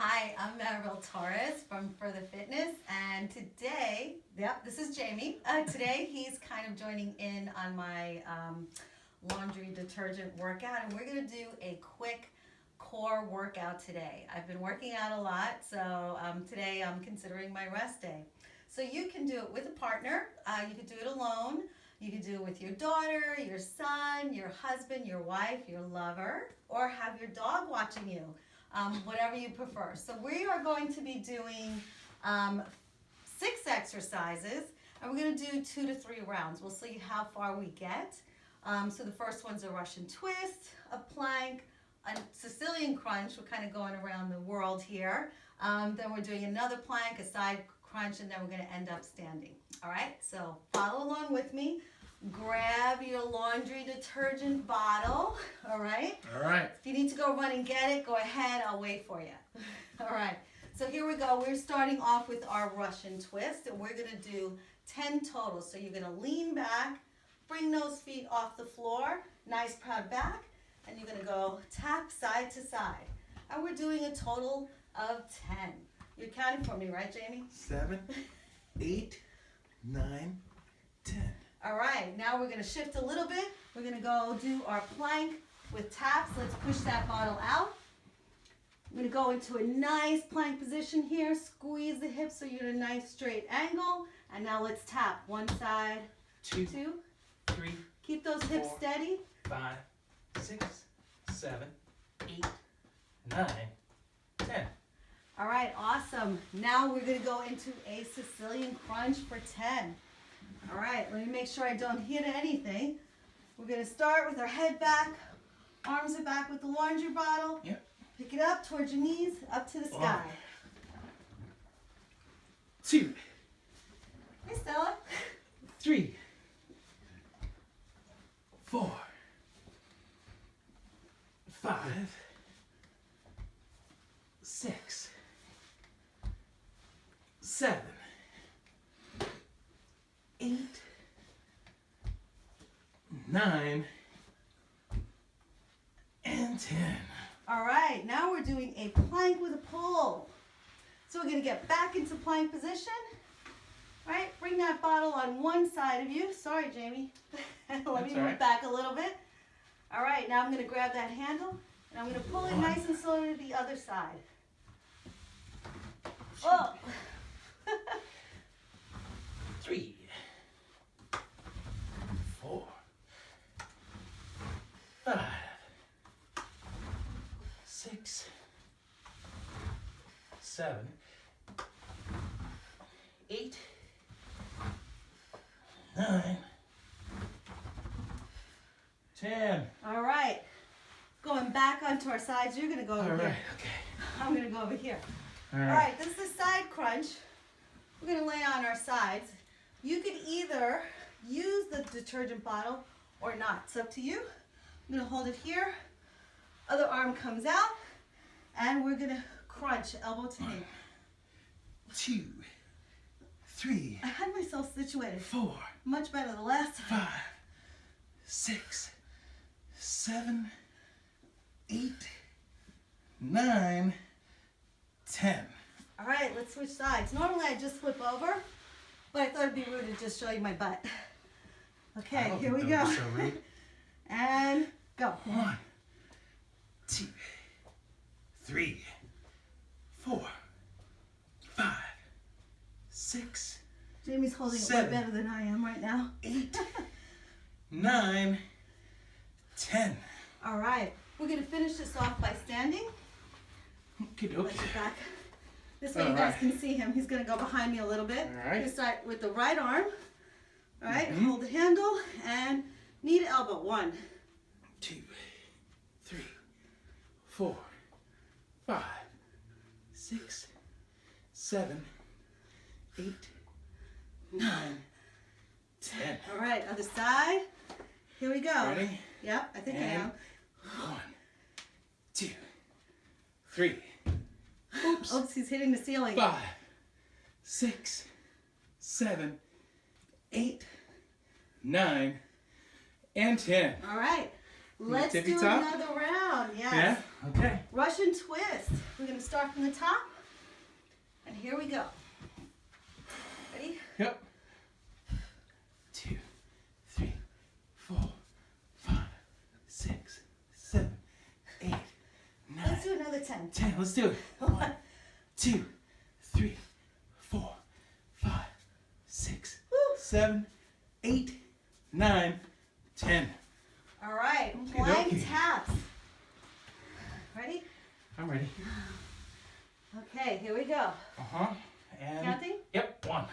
Hi, I'm Maribel Torres from Further Fitness, and today, this is Jamie. Today he's kind of joining in on my laundry detergent workout, and we're going to do a quick core workout today. I've been working out a lot, so today I'm considering my rest day. So you can do it with a partner, you can do it alone, you can do it with your daughter, your son, your husband, your wife, your lover, or have your dog watching you. Whatever you prefer. So we are going to be doing 6 exercises, and we're going to do 2 to 3 rounds. We'll see how far we get. So the first one's a Russian twist, a plank, a Sicilian crunch. We're kind of going around the world here. Then we're doing another plank, a side crunch, and then we're going to end up standing. All right, so follow along with me. Grab your laundry detergent bottle, all right? All right. If you need to go run and get it, go ahead, I'll wait for you. All right, so here we go. We're starting off with our Russian twist, and we're gonna do 10 total. So you're gonna lean back, bring those feet off the floor, nice proud back, and you're gonna go tap side to side. And we're doing a total of 10. You're counting for me, right, Jamie? 7, 8, 9, 10. All right, now we're going to shift a little bit. We're going to go do our plank with taps. Let's push that bottle out. I'm going to go into a nice plank position here. Squeeze the hips so you're in a nice straight angle. And now let's tap. One side, 2, 3. Keep those hips 4, steady. 5, 6, 7, 8, 9, 10. All right, awesome. Now we're going to go into a Sicilian crunch for 10. All right, let me make sure I don't hit anything. We're going to start with our head back, arms are back with the laundry bottle. Yep. Pick it up towards your knees, up to the sky. 2, Hey, Stella. 3, 4, 5, 6, 7, 8, 9, and 10. All right, now we're doing a plank with a pull. So we're going to get back into plank position. All right, bring that bottle on one side of you. Sorry, Jamie. Let me move back a little bit. All right, now I'm going to grab that handle, and I'm going to pull it nice and slow to the other side. Oh. 3, 4, 5, 6, 7, 8, 9, 10. All right, going back onto our sides. You're going to go over here. Okay. I'm going to go over here. All All right, this is a side crunch. We're going to lay on our sides. You can either use the detergent bottle or not. It's up to you. I'm going to hold it here. Other arm comes out. And we're going to crunch elbow to knee. 2, 3, I had myself situated 4, much better the last time. 5, 6, 7, 8, 9, 10. All right, let's switch sides. Normally I just flip over, but I thought it'd be rude to just show you my butt. Okay, here we go. So rude. And go. 1, 2, 3, 4, 5, 6, Jamie's holding it way 7, better than I am right now. 8, 9, 10. All right, we're going to finish this off by standing. Okay, Let's get back. This way you guys can see him. He's going to go behind me a little bit. All right. We're going to start with the right arm. All right, hold the handle and knee to elbow. 1, 2, 3, 4, 5, 6, 7, 8, 9, 10. All right, other side. Here we go. Ready? Yep, I think I am. 1, 2, 3. Oops. Oops, he's hitting the ceiling. 5, 6, 7, 8, 9, and 10. All right, let's do tippy top? another round. Yes. Yeah? Okay. Russian twist. We're gonna start from the top. And here we go. Ready? Yep. 2, 3, 4, 5, 6, 7, 8, 9. Let's do another 10. 10. Let's do it. 1, 2, 3, 4, 5, 6, Woo. 7, 8, 9, 10. All right, Okey plank dokey. taps. Ready? I'm ready. Okay, here we go. And Counting? Yep. 1,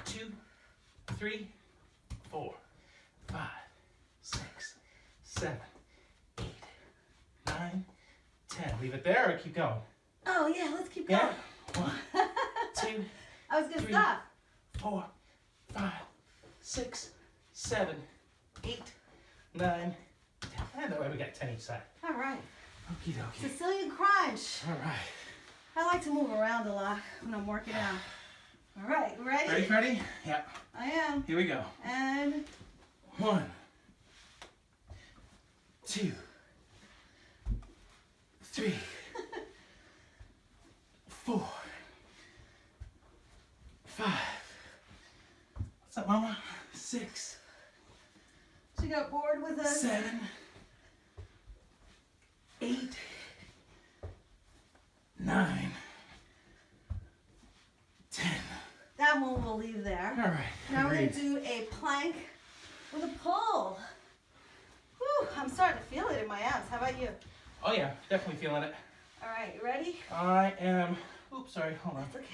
2, 3, 4, 5, 6, 7, 8, 9, 10. Leave it there or keep going? Oh yeah, let's keep going. Yeah. 1, 2, I was gonna 3, stop. 4, 5, 6, 7, 8, 9, 10. And that way we got 10 each side. All right. Okie dokie. Sicilian crunch. All right. I like to move around a lot when I'm working out. All right, ready? Ready, Freddie? Yeah. I am. Here we go. And 1, 2, 3, 4, 5. What's up, Mama? 6, she got bored with us. 7, 8, 9, 10. That one we'll leave there. All right. Now we're agreed. gonna do a plank with a pull. Whew, I'm starting to feel it in my abs. How about you? Oh yeah, definitely feeling it. All right, you ready? I am. Oops, sorry. Hold on. It's okay.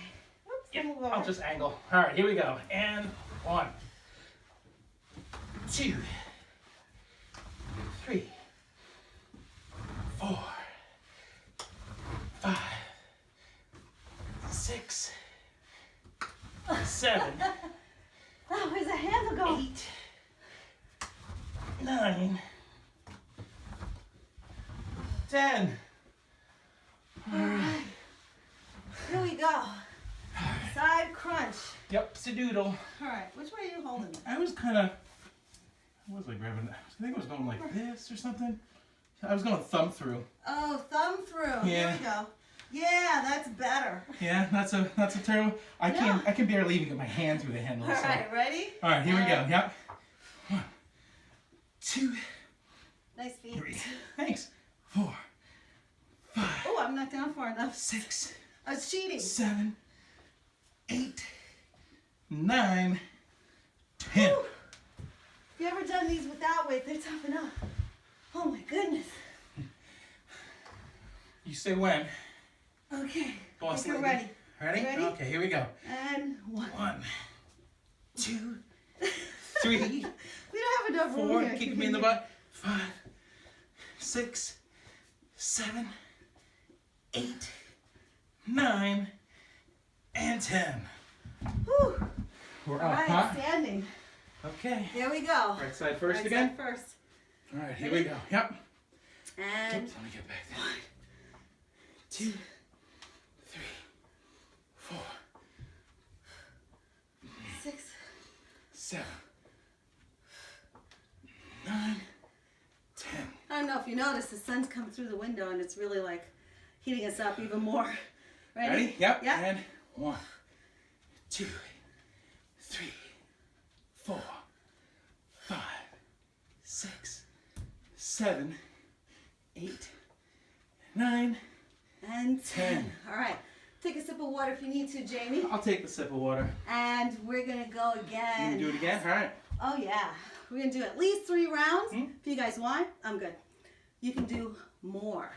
Oops, Yeah, move over. I'll just angle. All right, here we go. And 1, 2, 3, 4, 5, 6, 7, Oh, where's the handle go? 8, 9, 10. All right. Here we go. Side crunch. Yep, Sadoodle. All right, which way are you holding it? I was kind of. What was I grabbing? I think I was going like this or something. I was going thumb through. Oh, thumb through. Yeah. Here we go. Yeah, that's better. Yeah, that's a terrible. I can barely even get my hand through the handle. All so. right, ready? All right, here we go. Yep. 1, 2, Nice feet. 3. Thanks. 4, 5, Oh, I'm not down far enough. 6, I was cheating. 7, 8, 9, 10. Whew. You ever done these without weight? They're tough enough. Oh my goodness. You say when? Okay. Boss Think you're lady. ready. Ready? Ready? Okay, here we go. And 1. 1, 2, 3, We don't have enough room 4. here. Kick me in the butt. 5, 6, 7, 8, 9, and 10. Whew. We're All up, right, huh? standing. Okay. Here we go. Right side first Right again. side first. All right, here we go. Yep. And Oops, let me get back there. 2, 3, 4, 6. 7, 9, 10. I don't know if you noticed, the sun's coming through the window and it's really like heating us up even more. Ready? Ready? Yep. Yep. And 1, 2, 3, 4, 5, 6, 7, 8, 9, And 10. All right. Take a sip of water if you need to, Jamie. I'll take the sip of water. And we're going to go You again. can do it again? All right. Oh, yeah. We're going to do at least 3 rounds. Hmm? If you guys want, I'm good. You can do more.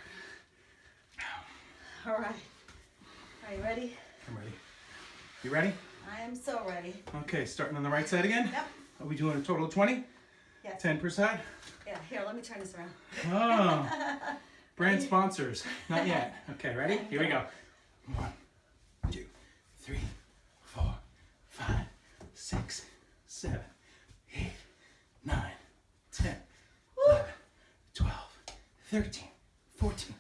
All right. Are you ready? I'm ready. You ready? I am so ready. Okay, starting on the right side again. Yep. Are we doing a total of 20? Yes. 10 per side? Yeah, here, let me turn this around. Oh. Brand sponsors. Not yet. Okay, ready? Here we go. 1, 2, 3, 4, 5, 6, 7, 8, 9, 10, 11, 12, 13, 14,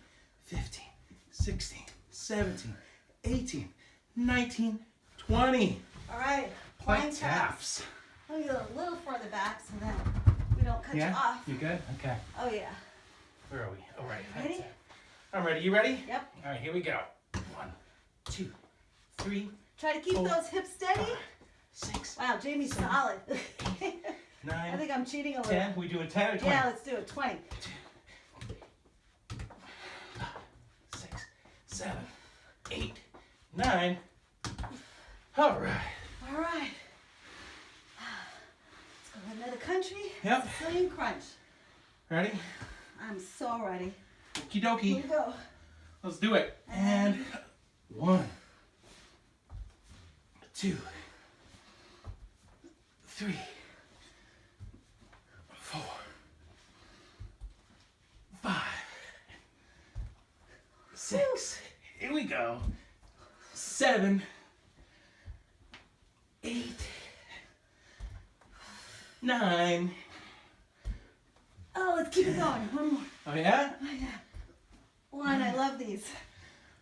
15, 16, 17, 18, 19, 20. All right. Plank taps. Let me go a little further back so that we don't cut you Yeah? off. You good? Okay. Oh, yeah. Where are we? Oh, right. Ready? I'm ready. You ready? Yep. All right, here we go. 1, 2, 3, Try to keep 4, those hips steady. 5, 6, Wow, Jamie's 7, solid. 9, I think I'm cheating a little. 10. We doing 10 or 20? Yeah, let's do it. 20. 5, 6, 7, 8, 9. All right. All right. Let's go another country. Yep. Sicilian crunch. Ready? I'm so ready. Okie Here dokie. we go. Let's do it. And 1, 2, 3, 4, 5, 6. Here we go. 7, 8, 9. Oh, let's keep it going. One more. Oh yeah? Oh, yeah. One, I love these.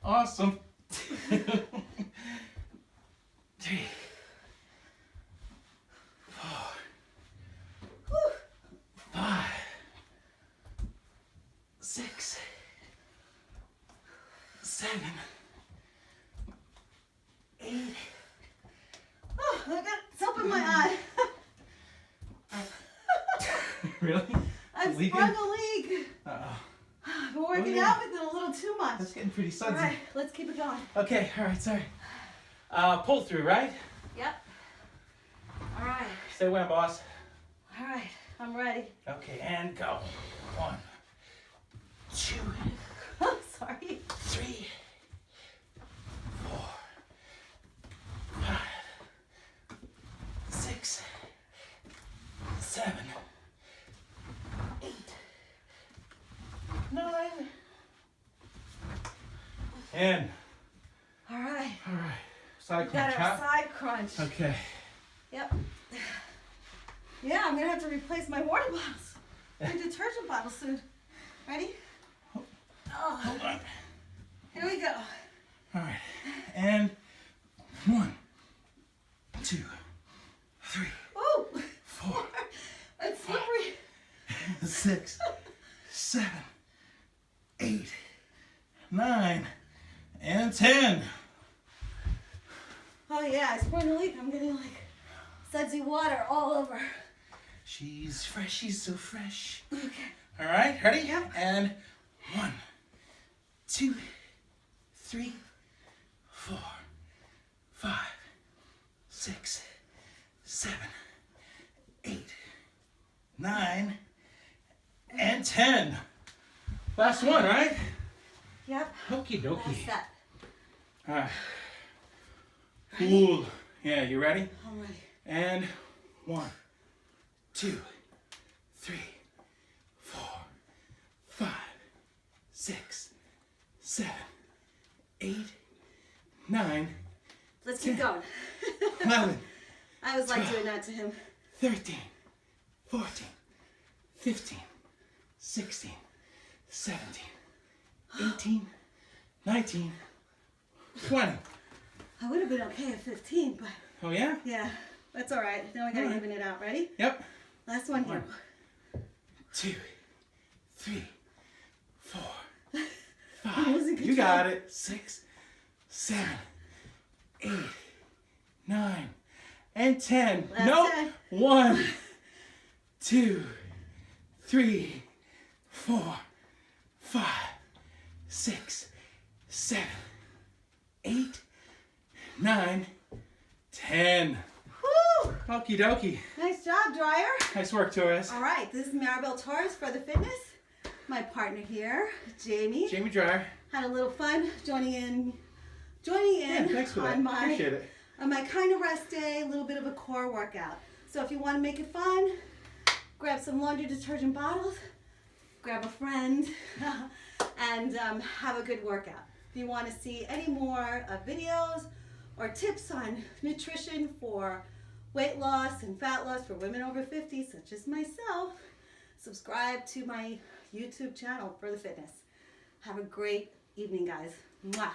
Awesome. 3, 4, Whew. 5, 6, 7, 8. Oh, I got soap in my eye. Really? I've Leaking? sprung a leak. Uh-oh. I've been working Oh, yeah. out with it a little too much. That's getting pretty All sudsy. right, let's keep it going. Okay, all right, sorry. Pull through, right? Yep. All right. Stay when, boss. All right, I'm ready. Okay, and go. 1, 2, Oh, sorry. 3, 4, 5, 6, 7, 8, 9, 10. All right. All right. Side We got crunch, our huh? side crunch. Okay. Yep. Yeah, I'm gonna have to replace my water bottles. My detergent bottle soon. Ready? Hold Oh, on. here we go. All right. And 1, 2, 3, Ooh, 4, it's slippery. 6, 7, 8, 9, and 10. Oh yeah, I sprung a leak. I'm getting like sudsy water all over. She's fresh. She's so fresh. Okay. All right. Ready? Yep. And 1, 2, 3, 4, 5, 6, 7, 8, 9, and 10. Last one, right? Yep. Okie That's dokie. that. All right. Cool. Yeah, you ready? I'm ready. And 1, 2, 3, 4, 5, 6, 7, 8, 9, Let's keep 10. going. 11, I was like doing that to him. 13, 14, 15, 16, 17, 18, 19, 20. I would have been okay at 15, but Oh yeah? yeah, that's all right. Now we gotta All right. even it out. Ready? Yep. Last one here. 2, 3, 4, I'm losing 5. You control. got it. 6, 7, 8, 9, and 10. Last Nope. 10. 1, 2, 3, 4, 5, 6, 7, 8, 9, 10. Woo! Okie dokie. Nice job, Dryer. Nice work, Torres. All right, this is Maribel Torres for the fitness. My partner here, Jamie, Jamie Dryer. had a little fun joining in Yeah, thanks for that. on my Appreciate it. kind of rest day, a little bit of a core workout. So if you want to make it fun, grab some laundry detergent bottles, grab a friend, and have a good workout. If you want to see any more videos or tips on nutrition for weight loss and fat loss for women over 50, such as myself, subscribe to my YouTube channel for the fitness. Have a great evening, guys. Mwah.